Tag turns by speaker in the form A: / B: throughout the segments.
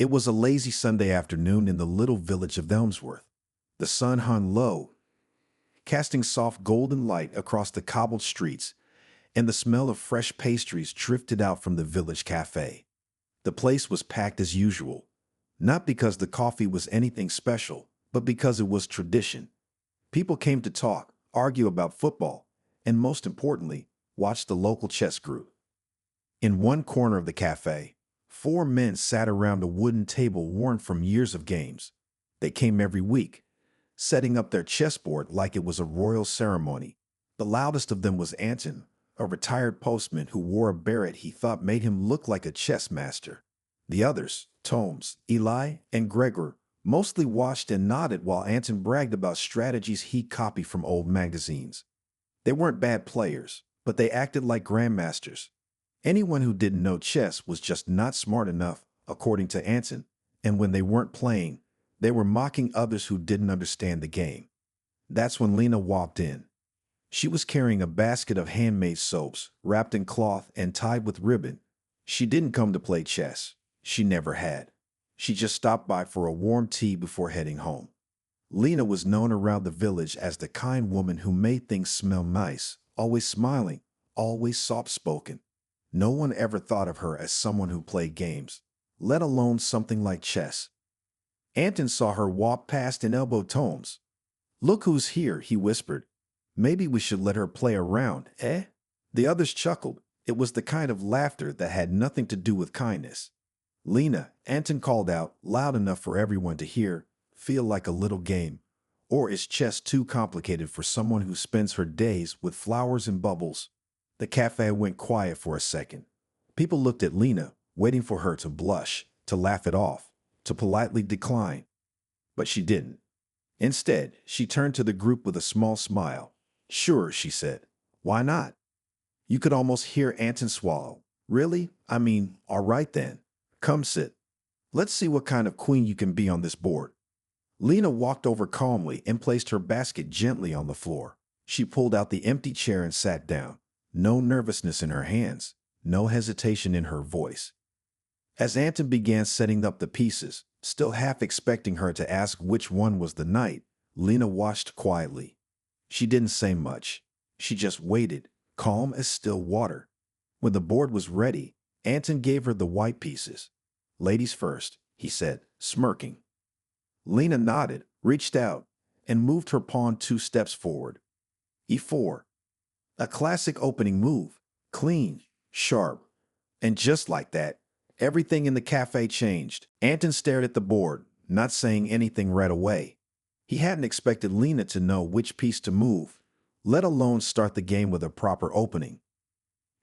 A: It was a lazy Sunday afternoon in the little village of Elmsworth. The sun hung low, casting soft golden light across the cobbled streets, and the smell of fresh pastries drifted out from the village cafe. The place was packed as usual, not because the coffee was anything special, but because it was tradition. People came to talk, argue about football, and most importantly, watch the local chess group. In one corner of the cafe, four men sat around a wooden table worn from years of games. They came every week, setting up their chessboard like it was a royal ceremony. The loudest of them was Anton, a retired postman who wore a beret he thought made him look like a chess master. The others, Tomes, Eli, and Gregor, mostly watched and nodded while Anton bragged about strategies he copied from old magazines. They weren't bad players, but they acted like grandmasters. Anyone who didn't know chess was just not smart enough, according to Anton, and when they weren't playing, they were mocking others who didn't understand the game. That's when Lena walked in. She was carrying a basket of handmade soaps, wrapped in cloth and tied with ribbon. She didn't come to play chess. She never had. She just stopped by for a warm tea before heading home. Lena was known around the village as the kind woman who made things smell nice, always smiling, always soft-spoken. No one ever thought of her as someone who played games, let alone something like chess. Anton saw her walk past and elbowed Tomes. "Look who's here," he whispered. "Maybe we should let her play around, eh?" The others chuckled. It was the kind of laughter that had nothing to do with kindness. "Lena," Anton called out, loud enough for everyone to hear, "feel like a little game. Or is chess too complicated for someone who spends her days with flowers and bubbles?" The cafe went quiet for a second. People looked at Lena, waiting for her to blush, to laugh it off, to politely decline. But she didn't. Instead, she turned to the group with a small smile. "Sure," she said. "Why not?" You could almost hear Anton swallow. "Really? I mean, all right then. Come sit. Let's see what kind of queen you can be on this board." Lena walked over calmly and placed her basket gently on the floor. She pulled out the empty chair and sat down. No nervousness in her hands, no hesitation in her voice. As Anton began setting up the pieces, still half expecting her to ask which one was the knight, Lena watched quietly. She didn't say much. She just waited, calm as still water. When the board was ready, Anton gave her the white pieces. "Ladies first," he said, smirking. Lena nodded, reached out, and moved her pawn 2 steps forward. E4. A classic opening move, clean, sharp. And just like that, everything in the cafe changed. Anton stared at the board, not saying anything right away. He hadn't expected Lena to know which piece to move, let alone start the game with a proper opening.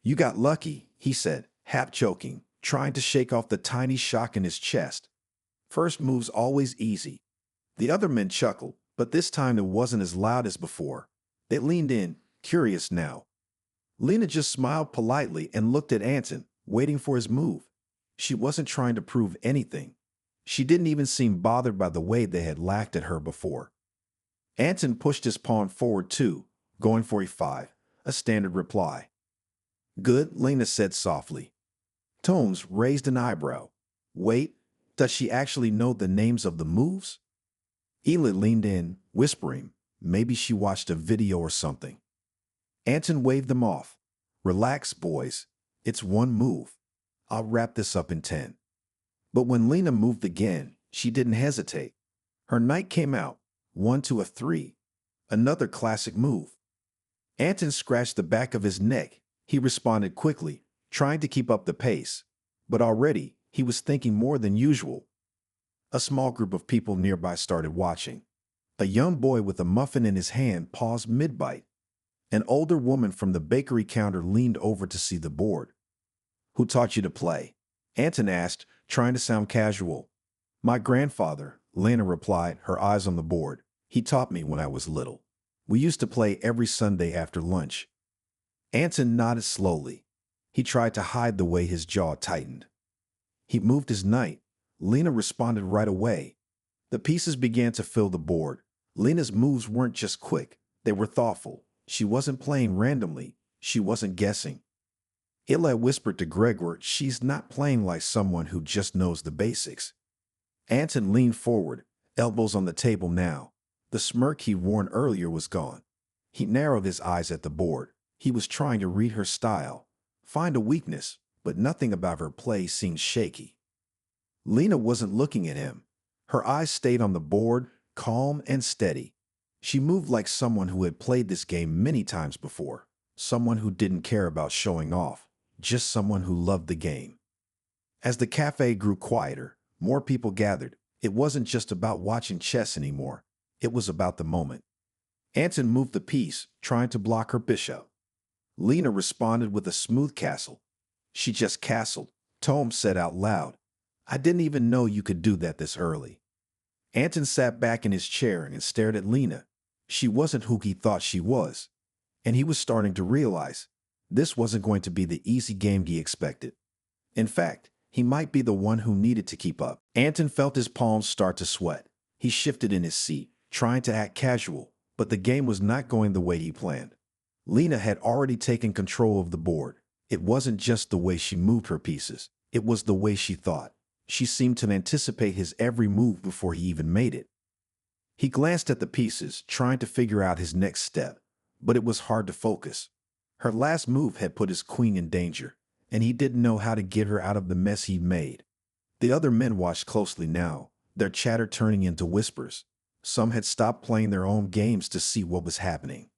A: "You got lucky," he said, half joking, trying to shake off the tiny shock in his chest. "First move's always easy." The other men chuckled, but this time it wasn't as loud as before. They leaned in, curious now. Lena just smiled politely and looked at Anton, waiting for his move. She wasn't trying to prove anything. She didn't even seem bothered by the way they had laughed at her before. Anton pushed his pawn forward too, going for E5, a standard reply. "Good," Lena said softly. Tomes raised an eyebrow. "Wait, does she actually know the names of the moves?" Eli leaned in, whispering. Maybe she watched a video or something. Anton waved them off. "Relax, boys. It's one move. I'll wrap this up in 10. But when Lena moved again, she didn't hesitate. Her knight came out, 1 to a 3. Another classic move. Anton scratched the back of his neck. He responded quickly, trying to keep up the pace. But already, he was thinking more than usual. A small group of people nearby started watching. A young boy with a muffin in his hand paused mid-bite. An older woman from the bakery counter leaned over to see the board. "Who taught you to play?" Anton asked, trying to sound casual. "My grandfather," Lena replied, her eyes on the board. "He taught me when I was little. We used to play every Sunday after lunch." Anton nodded slowly. He tried to hide the way his jaw tightened. He moved his knight. Lena responded right away. The pieces began to fill the board. Lena's moves weren't just quick, they were thoughtful. She wasn't playing randomly. She wasn't guessing. Eli whispered to Gregor, "She's not playing like someone who just knows the basics. Anton leaned forward, elbows on the table now. The smirk he'd worn earlier was gone. He narrowed his eyes at the board. He was trying to read her style, find a weakness, but nothing about her play seemed shaky. Lena wasn't looking at him. Her eyes stayed on the board, calm and steady. She moved like someone who had played this game many times before, someone who didn't care about showing off, just someone who loved the game. As the cafe grew quieter, more people gathered. It wasn't just about watching chess anymore. It was about the moment. Anton moved the piece, trying to block her bishop. Lena responded with a smooth castle. She just castled. Tom said out loud, "I didn't even know you could do that this early." Anton sat back in his chair and stared at Lena. She wasn't who he thought she was, and he was starting to realize this wasn't going to be the easy game he expected. In fact, he might be the one who needed to keep up. Anton felt his palms start to sweat. He shifted in his seat, trying to act casual, but the game was not going the way he planned. Lena had already taken control of the board. It wasn't just the way she moved her pieces. It was the way she thought. She seemed to anticipate his every move before he even made it. He glanced at the pieces, trying to figure out his next step, but it was hard to focus. Her last move had put his queen in danger, and he didn't know how to get her out of the mess he'd made. The other men watched closely now, their chatter turning into whispers. Some had stopped playing their own games to see what was happening.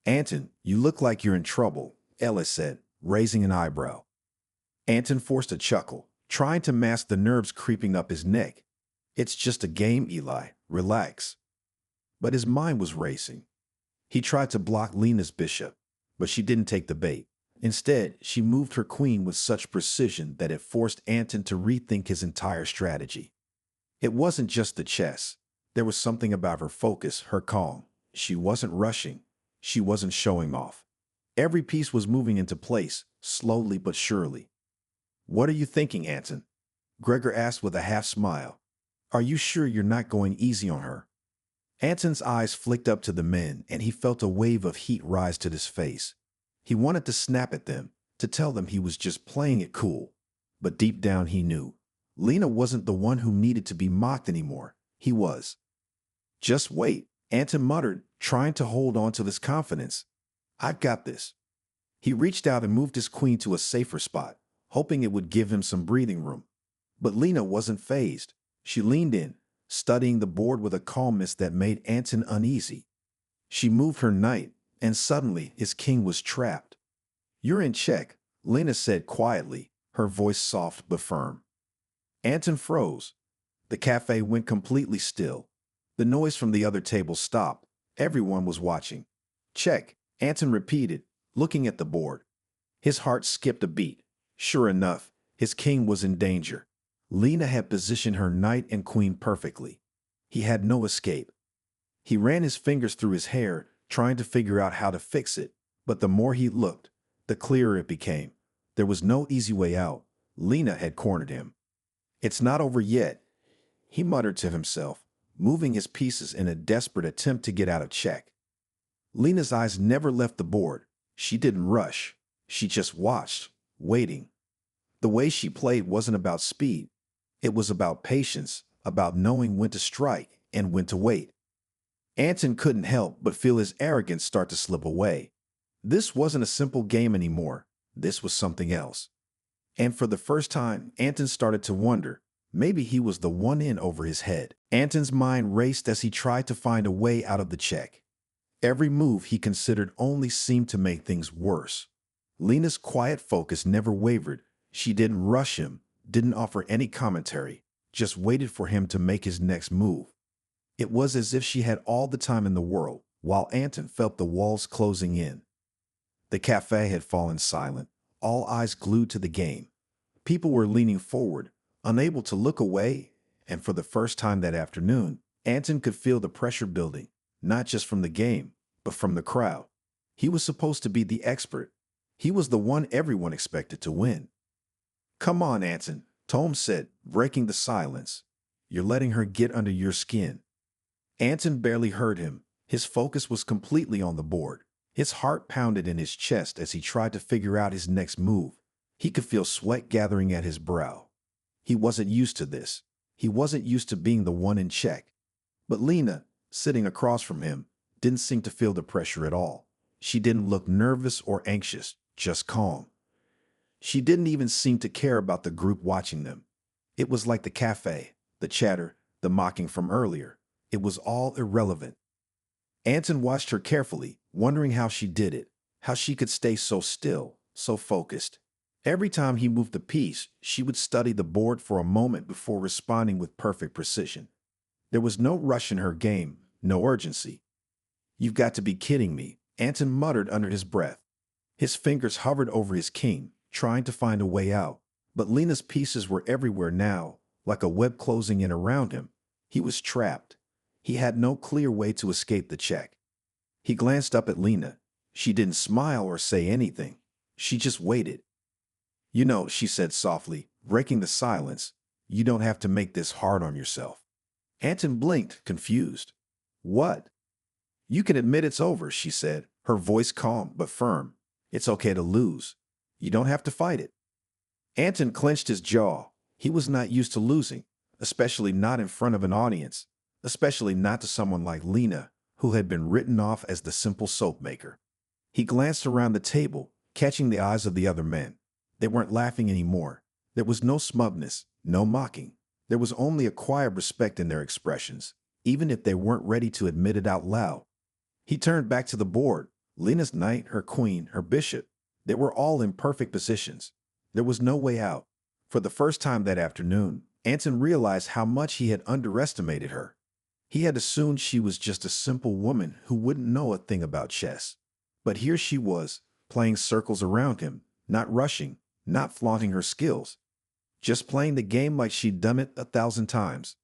A: "Anton, you look like you're in trouble," Ellis said, raising an eyebrow. Anton forced a chuckle, trying to mask the nerves creeping up his neck. "It's just a game, Eli. Relax." But his mind was racing. He tried to block Lena's bishop, but she didn't take the bait. Instead, she moved her queen with such precision that it forced Anton to rethink his entire strategy. It wasn't just the chess. There was something about her focus, her calm. She wasn't rushing. She wasn't showing off. Every piece was moving into place, slowly but surely. "What are you thinking, Anton?" Gregor asked with a half smile. "Are you sure you're not going easy on her?" Anton's eyes flicked up to the men, and he felt a wave of heat rise to his face. He wanted to snap at them, to tell them he was just playing it cool. But deep down he knew Lena wasn't the one who needed to be mocked anymore. He was. "Just wait," Anton muttered, trying to hold on to his confidence. "I've got this." He reached out and moved his queen to a safer spot, hoping it would give him some breathing room. But Lena wasn't fazed. She leaned in, studying the board with a calmness that made Anton uneasy. She moved her knight, and suddenly his king was trapped. "You're in check," Lena said quietly, her voice soft but firm. Anton froze. The cafe went completely still. The noise from the other table stopped. Everyone was watching. "Check," Anton repeated, looking at the board. His heart skipped a beat. Sure enough, his king was in danger. Lena had positioned her knight and queen perfectly. He had no escape. He ran his fingers through his hair, trying to figure out how to fix it, but the more he looked, the clearer it became. There was no easy way out. Lena had cornered him. "It's not over yet," he muttered to himself, moving his pieces in a desperate attempt to get out of check. Lena's eyes never left the board. She didn't rush. She just watched, waiting. The way she played wasn't about speed. It was about patience, about knowing when to strike and when to wait. Anton couldn't help but feel his arrogance start to slip away. This wasn't a simple game anymore. This was something else. And for the first time, Anton started to wonder, maybe he was the one in over his head. Anton's mind raced as he tried to find a way out of the check. Every move he considered only seemed to make things worse. Lena's quiet focus never wavered. She didn't rush him, didn't offer any commentary, just waited for him to make his next move. It was as if she had all the time in the world, while Anton felt the walls closing in. The cafe had fallen silent, all eyes glued to the game. People were leaning forward, unable to look away, and for the first time that afternoon, Anton could feel the pressure building, not just from the game, but from the crowd. He was supposed to be the expert. He was the one everyone expected to win. "Come on, Anton," Tom said, breaking the silence. "You're letting her get under your skin." Anton barely heard him. His focus was completely on the board. His heart pounded in his chest as he tried to figure out his next move. He could feel sweat gathering at his brow. He wasn't used to this. He wasn't used to being the one in check. But Lena, sitting across from him, didn't seem to feel the pressure at all. She didn't look nervous or anxious, just calm. She didn't even seem to care about the group watching them. It was like the cafe, the chatter, the mocking from earlier. It was all irrelevant. Anton watched her carefully, wondering how she did it, how she could stay so still, so focused. Every time he moved a piece, she would study the board for a moment before responding with perfect precision. There was no rush in her game, no urgency. "You've got to be kidding me," Anton muttered under his breath. His fingers hovered over his king, trying to find a way out. But Lena's pieces were everywhere now, like a web closing in around him. He was trapped. He had no clear way to escape the check. He glanced up at Lena. She didn't smile or say anything. She just waited. "You know," she said softly, breaking the silence, "you don't have to make this hard on yourself." Anton blinked, confused. "What?" "You can admit it's over," she said, her voice calm but firm. "It's okay to lose. You don't have to fight it." Anton clenched his jaw. He was not used to losing, especially not in front of an audience, especially not to someone like Lena, who had been written off as the simple soap maker. He glanced around the table, catching the eyes of the other men. They weren't laughing anymore. There was no smugness, no mocking. There was only a quiet respect in their expressions, even if they weren't ready to admit it out loud. He turned back to the board. Lena's knight, her queen, her bishop. They were all in perfect positions. There was no way out. For the first time that afternoon, Anton realized how much he had underestimated her. He had assumed she was just a simple woman who wouldn't know a thing about chess. But here she was, playing circles around him, not rushing, not flaunting her skills, just playing the game like she'd done it 1,000 times.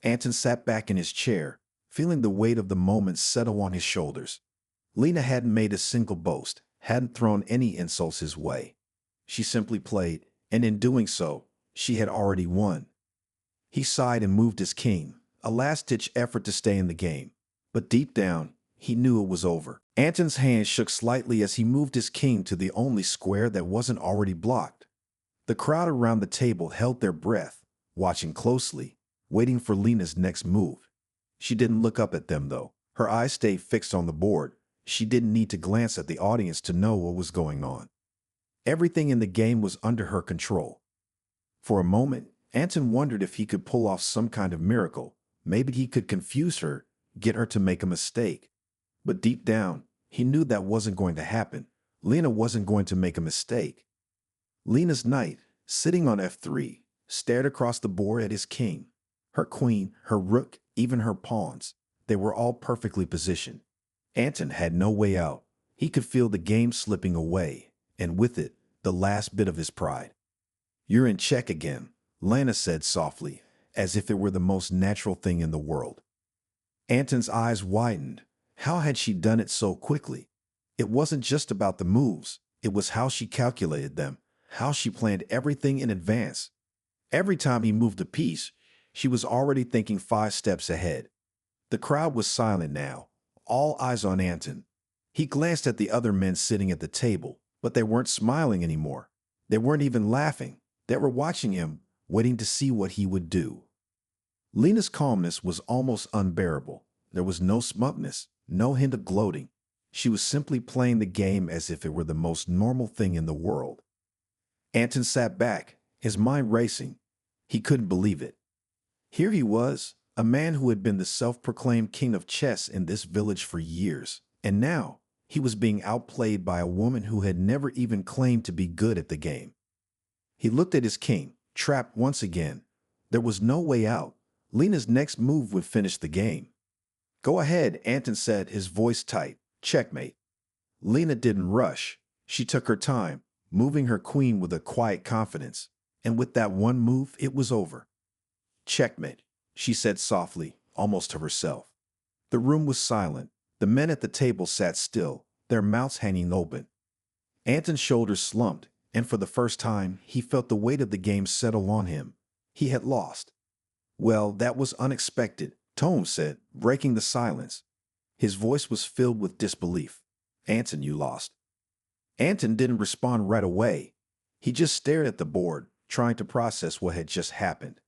A: Anton sat back in his chair, feeling the weight of the moment settle on his shoulders. Lena hadn't made a single boast, hadn't thrown any insults his way. She simply played, and in doing so, she had already won. He sighed and moved his king, a last-ditch effort to stay in the game. But deep down, he knew it was over. Anton's hand shook slightly as he moved his king to the only square that wasn't already blocked. The crowd around the table held their breath, watching closely, waiting for Lena's next move. She didn't look up at them, though. Her eyes stayed fixed on the board. She didn't need to glance at the audience to know what was going on. Everything in the game was under her control. For a moment, Anton wondered if he could pull off some kind of miracle. Maybe he could confuse her, get her to make a mistake. But deep down, he knew that wasn't going to happen. Lena wasn't going to make a mistake. Lena's knight, sitting on f3, stared across the board at his king. Her queen, her rook, even her pawns, they were all perfectly positioned. Anton had no way out. He could feel the game slipping away, and with it, the last bit of his pride. "You're in check again," Lena said softly, as if it were the most natural thing in the world. Anton's eyes widened. How had she done it so quickly? It wasn't just about the moves. It was how she calculated them, how she planned everything in advance. Every time he moved a piece, she was already thinking 5 steps ahead. The crowd was silent now, all eyes on Anton. He glanced at the other men sitting at the table, but they weren't smiling anymore. They weren't even laughing. They were watching him, waiting to see what he would do. Lena's calmness was almost unbearable. There was no smugness, no hint of gloating. She was simply playing the game as if it were the most normal thing in the world. Anton sat back, his mind racing. He couldn't believe it. Here he was, a man who had been the self-proclaimed king of chess in this village for years, and now he was being outplayed by a woman who had never even claimed to be good at the game. He looked at his king, trapped once again. There was no way out. Lena's next move would finish the game. "Go ahead," Anton said, his voice tight. "Checkmate." Lena didn't rush. She took her time, moving her queen with a quiet confidence. And with that one move, it was over. "Checkmate," she said softly, almost to herself. The room was silent. The men at the table sat still, their mouths hanging open. Anton's shoulders slumped, and for the first time, he felt the weight of the game settle on him. He had lost. "Well, that was unexpected," Tome said, breaking the silence. His voice was filled with disbelief. "Anton, you lost." Anton didn't respond right away. He just stared at the board, trying to process what had just happened.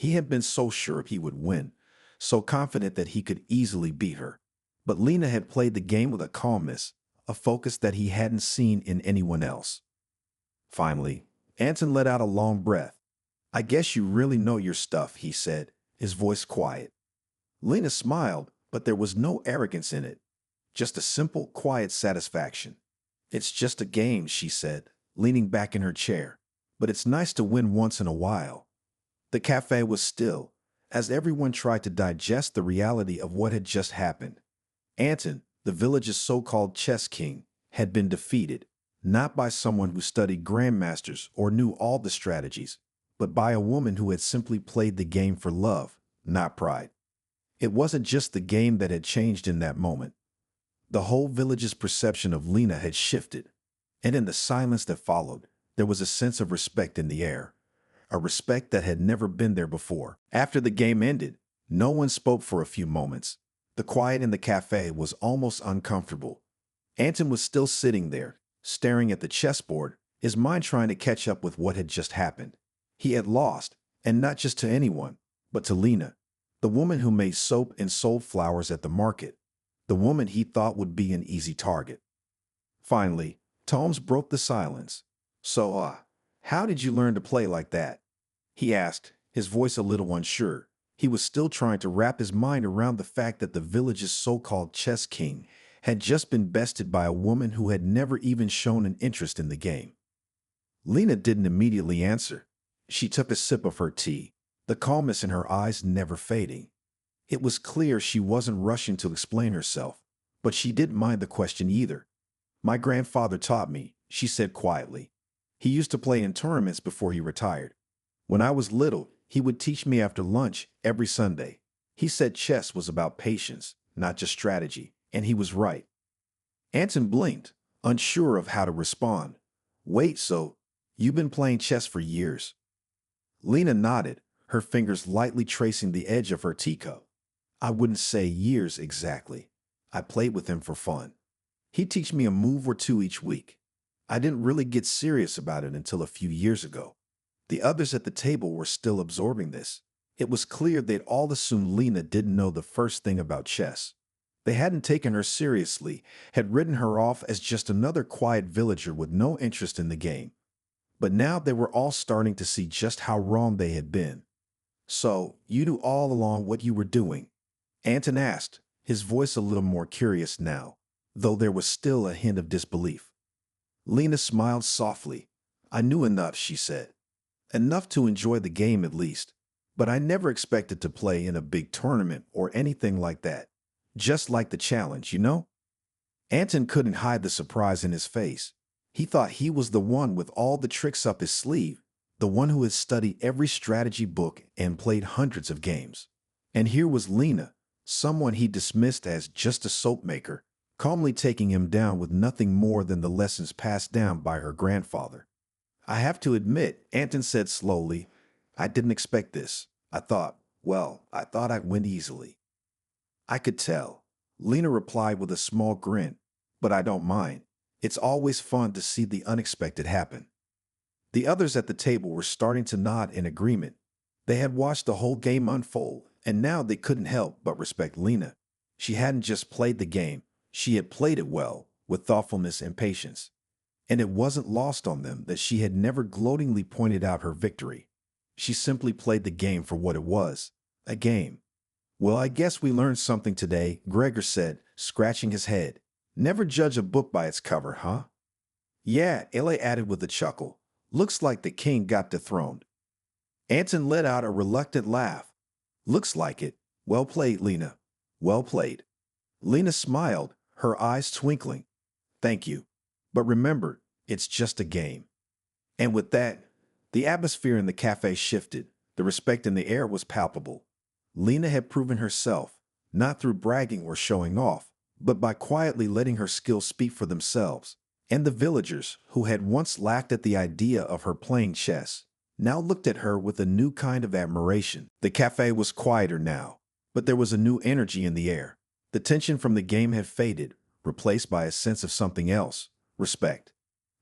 A: He had been so sure he would win, so confident that he could easily beat her. But Lena had played the game with a calmness, a focus that he hadn't seen in anyone else. Finally, Anton let out a long breath. I guess you really know your stuff, he said, his voice quiet. Lena smiled, but there was no arrogance in it, just a simple, quiet satisfaction. It's just a game, she said, leaning back in her chair, but it's nice to win once in a while. The cafe was still, as everyone tried to digest the reality of what had just happened. Anton, the village's so-called chess king, had been defeated, not by someone who studied grandmasters or knew all the strategies, but by a woman who had simply played the game for love, not pride. It wasn't just the game that had changed in that moment. The whole village's perception of Lena had shifted, and in the silence that followed, there was a sense of respect in the air, a respect that had never been there before. After the game ended, no one spoke for a few moments. The quiet in the cafe was almost uncomfortable. Anton was still sitting there, staring at the chessboard, his mind trying to catch up with what had just happened. He had lost, and not just to anyone, but to Lena, the woman who made soap and sold flowers at the market, the woman he thought would be an easy target. Finally, Tomes broke the silence. So, how did you learn to play like that? He asked, his voice a little unsure. He was still trying to wrap his mind around the fact that the village's so-called chess king had just been bested by a woman who had never even shown an interest in the game. Lena didn't immediately answer. She took a sip of her tea, the calmness in her eyes never fading. It was clear she wasn't rushing to explain herself, but she didn't mind the question either. My grandfather taught me, she said quietly. He used to play in tournaments before he retired. When I was little, he would teach me after lunch every Sunday. He said chess was about patience, not just strategy, and he was right. Anton blinked, unsure of how to respond. Wait, so you've been playing chess for years? Lena nodded, her fingers lightly tracing the edge of her teacup. I wouldn't say years exactly. I played with him for fun. He'd teach me a move or two each week. I didn't really get serious about it until a few years ago. The others at the table were still absorbing this. It was clear they'd all assumed Lena didn't know the first thing about chess. They hadn't taken her seriously, had written her off as just another quiet villager with no interest in the game. But now they were all starting to see just how wrong they had been. So, you knew all along what you were doing? Anton asked, his voice a little more curious now, though there was still a hint of disbelief. Lena smiled softly. I knew enough, she said. Enough to enjoy the game at least. But I never expected to play in a big tournament or anything like that. Just like the challenge, you know? Anton couldn't hide the surprise in his face. He thought he was the one with all the tricks up his sleeve, the one who had studied every strategy book and played hundreds of games. And here was Lena, someone he dismissed as just a soap maker, calmly taking him down with nothing more than the lessons passed down by her grandfather. I have to admit, Anton said slowly, I didn't expect this. I thought I'd win easily. I could tell, Lena replied with a small grin, but I don't mind. It's always fun to see the unexpected happen. The others at the table were starting to nod in agreement. They had watched the whole game unfold, and now they couldn't help but respect Lena. She hadn't just played the game, she had played it well, with thoughtfulness and patience. And it wasn't lost on them that she had never gloatingly pointed out her victory. She simply played the game for what it was, a game. Well, I guess we learned something today, Gregor said, scratching his head. Never judge a book by its cover, huh? Yeah, Ele added with a chuckle. Looks like the king got dethroned. Anton let out a reluctant laugh. Looks like it. Well played, Lena. Well played. Lena smiled, her eyes twinkling. Thank you. But remember, it's just a game. And with that, the atmosphere in the cafe shifted. The respect in the air was palpable. Lena had proven herself, not through bragging or showing off, but by quietly letting her skills speak for themselves. And the villagers, who had once laughed at the idea of her playing chess, now looked at her with a new kind of admiration. The cafe was quieter now, but there was a new energy in the air. The tension from the game had faded, replaced by a sense of something else, respect.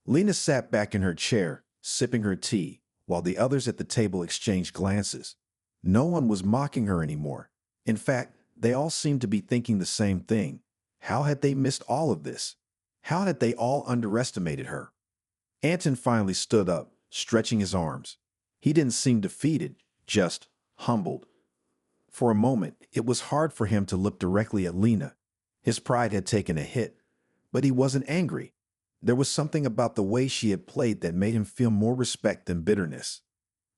A: Lena sat back in her chair, sipping her tea, while the others at the table exchanged glances. No one was mocking her anymore. In fact, they all seemed to be thinking the same thing. How had they missed all of this? How had they all underestimated her? Anton finally stood up, stretching his arms. He didn't seem defeated, just humbled. For a moment, it was hard for him to look directly at Lena. His pride had taken a hit, but he wasn't angry. There was something about the way she had played that made him feel more respect than bitterness.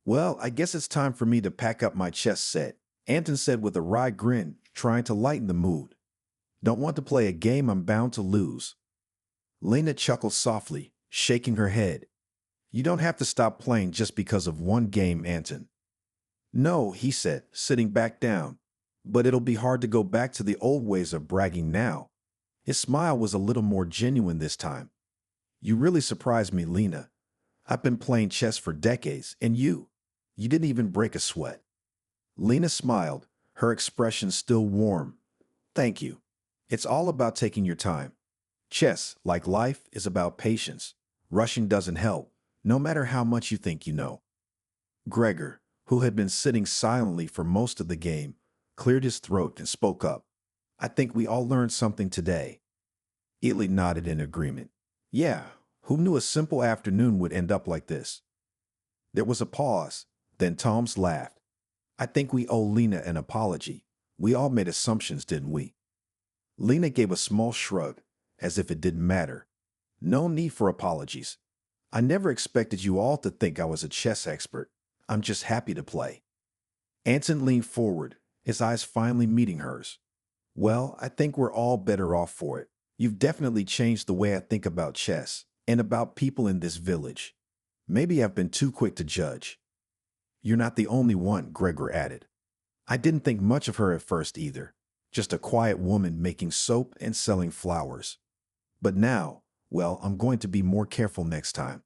A: Well, I guess it's time for me to pack up my chess set, Anton said with a wry grin, trying to lighten the mood. Don't want to play a game I'm bound to lose. Lena chuckled softly, shaking her head. You don't have to stop playing just because of one game, Anton. No, he said, sitting back down. But it'll be hard to go back to the old ways of bragging now. His smile was a little more genuine this time. You really surprised me, Lena. I've been playing chess for decades, and you didn't even break a sweat. Lena smiled, her expression still warm. Thank you. It's all about taking your time. Chess, like life, is about patience. Rushing doesn't help, no matter how much you think you know. Gregor, who had been sitting silently for most of the game, cleared his throat and spoke up. I think we all learned something today. Italy nodded in agreement. Yeah, who knew a simple afternoon would end up like this? There was a pause, then Tom's laughed. I think we owe Lena an apology. We all made assumptions, didn't we? Lena gave a small shrug, as if it didn't matter. No need for apologies. I never expected you all to think I was a chess expert. I'm just happy to play. Anton leaned forward, his eyes finally meeting hers. Well, I think we're all better off for it. You've definitely changed the way I think about chess and about people in this village. Maybe I've been too quick to judge. You're not the only one, Gregor added. I didn't think much of her at first either. Just a quiet woman making soap and selling flowers. But now, well, I'm going to be more careful next time.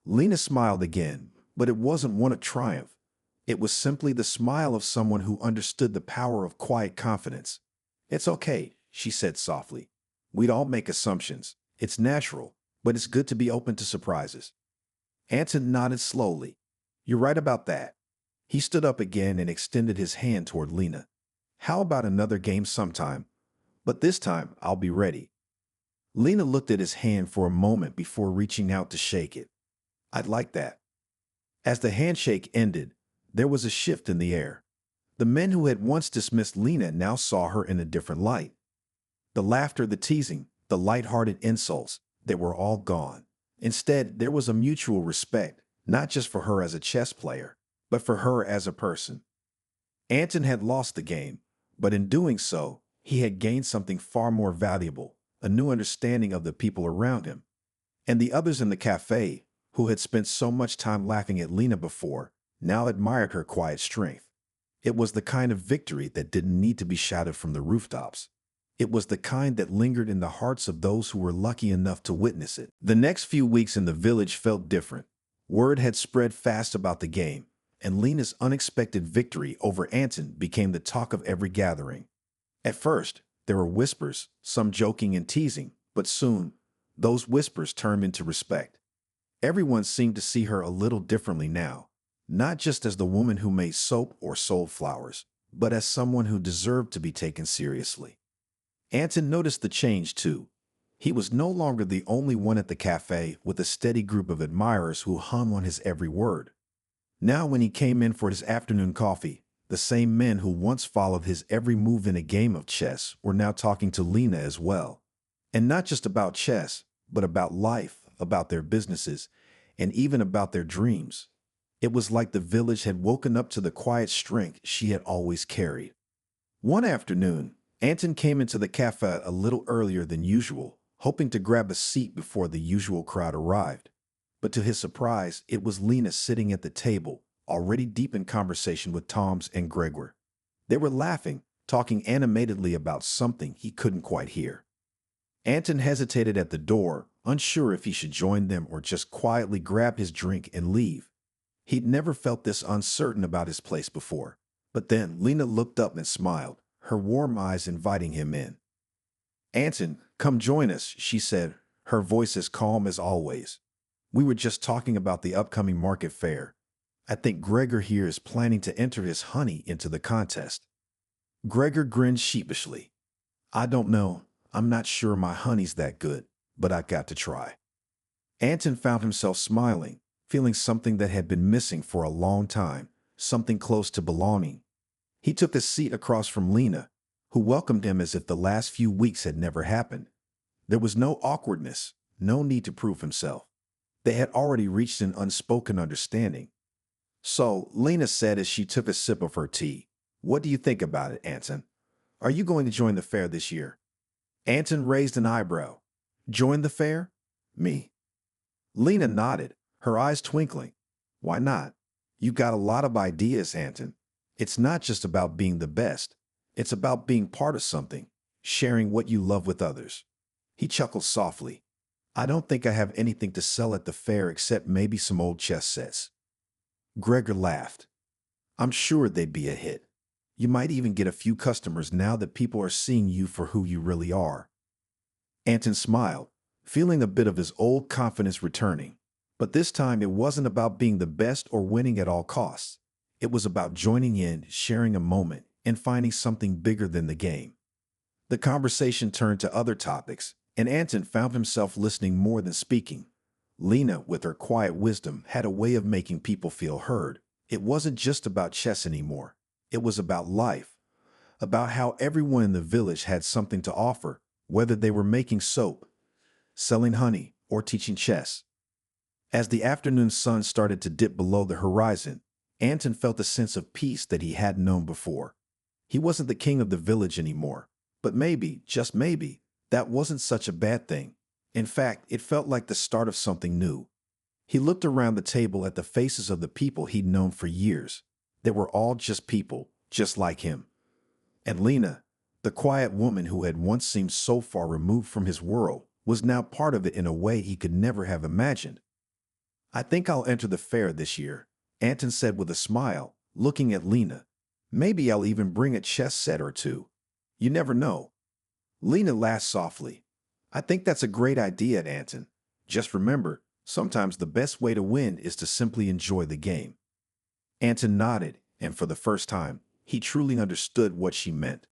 A: Lena smiled again, but it wasn't one of triumph. It was simply the smile of someone who understood the power of quiet confidence. It's okay, she said softly. We'd all make assumptions. It's natural, but it's good to be open to surprises. Anton nodded slowly. You're right about that. He stood up again and extended his hand toward Lena. How about another game sometime? But this time, I'll be ready. Lena looked at his hand for a moment before reaching out to shake it. I'd like that. As the handshake ended, there was a shift in the air. The men who had once dismissed Lena now saw her in a different light. The laughter, the teasing, the light-hearted insults, they were all gone. Instead, there was a mutual respect, not just for her as a chess player, but for her as a person. Anton had lost the game, but in doing so, he had gained something far more valuable, a new understanding of the people around him. And the others in the cafe, who had spent so much time laughing at Lena before, now admired her quiet strength. It was the kind of victory that didn't need to be shouted from the rooftops. It was the kind that lingered in the hearts of those who were lucky enough to witness it. The next few weeks in the village felt different. Word had spread fast about the game, and Lena's unexpected victory over Anton became the talk of every gathering. At first, there were whispers, some joking and teasing, but soon, those whispers turned into respect. Everyone seemed to see her a little differently now, not just as the woman who made soap or sold flowers, but as someone who deserved to be taken seriously. Anton noticed the change too. He was no longer the only one at the cafe with a steady group of admirers who hung on his every word. Now when he came in for his afternoon coffee, the same men who once followed his every move in a game of chess were now talking to Lena as well. And not just about chess, but about life, about their businesses, and even about their dreams. It was like the village had woken up to the quiet strength she had always carried. One afternoon, Anton came into the cafe a little earlier than usual, hoping to grab a seat before the usual crowd arrived. But to his surprise, it was Lena sitting at the table, already deep in conversation with Tom's and Gregor. They were laughing, talking animatedly about something he couldn't quite hear. Anton hesitated at the door, unsure if he should join them or just quietly grab his drink and leave. He'd never felt this uncertain about his place before. But then Lena looked up and smiled, her warm eyes inviting him in. Anton, come join us, she said, her voice as calm as always. We were just talking about the upcoming market fair. I think Gregor here is planning to enter his honey into the contest. Gregor grinned sheepishly. I don't know. I'm not sure my honey's that good, but I got to try. Anton found himself smiling, feeling something that had been missing for a long time, something close to belonging. He took a seat across from Lena, who welcomed him as if the last few weeks had never happened. There was no awkwardness, no need to prove himself. They had already reached an unspoken understanding. So, Lena said as she took a sip of her tea, "What do you think about it, Anton? Are you going to join the fair this year?" Anton raised an eyebrow. Join the fair? Me. Lena nodded, her eyes twinkling. Why not? You got a lot of ideas, Anton. It's not just about being the best. It's about being part of something, sharing what you love with others. He chuckled softly. I don't think I have anything to sell at the fair except maybe some old chess sets. Gregor laughed. I'm sure they'd be a hit. You might even get a few customers now that people are seeing you for who you really are. Anton smiled, feeling a bit of his old confidence returning. But this time it wasn't about being the best or winning at all costs. It was about joining in, sharing a moment, and finding something bigger than the game. The conversation turned to other topics, and Anton found himself listening more than speaking. Lena, with her quiet wisdom, had a way of making people feel heard. It wasn't just about chess anymore. It was about life, about how everyone in the village had something to offer, whether they were making soap, selling honey, or teaching chess. As the afternoon sun started to dip below the horizon, Anton felt a sense of peace that he hadn't known before. He wasn't the king of the village anymore, but maybe, just maybe, that wasn't such a bad thing. In fact, it felt like the start of something new. He looked around the table at the faces of the people he'd known for years. They were all just people, just like him. And Lena, the quiet woman who had once seemed so far removed from his world, was now part of it in a way he could never have imagined. I think I'll enter the fair this year, Anton said with a smile, looking at Lena. Maybe I'll even bring a chess set or two. You never know. Lena laughed softly. I think that's a great idea, Anton. Just remember, sometimes the best way to win is to simply enjoy the game. Anton nodded, and for the first time, he truly understood what she meant.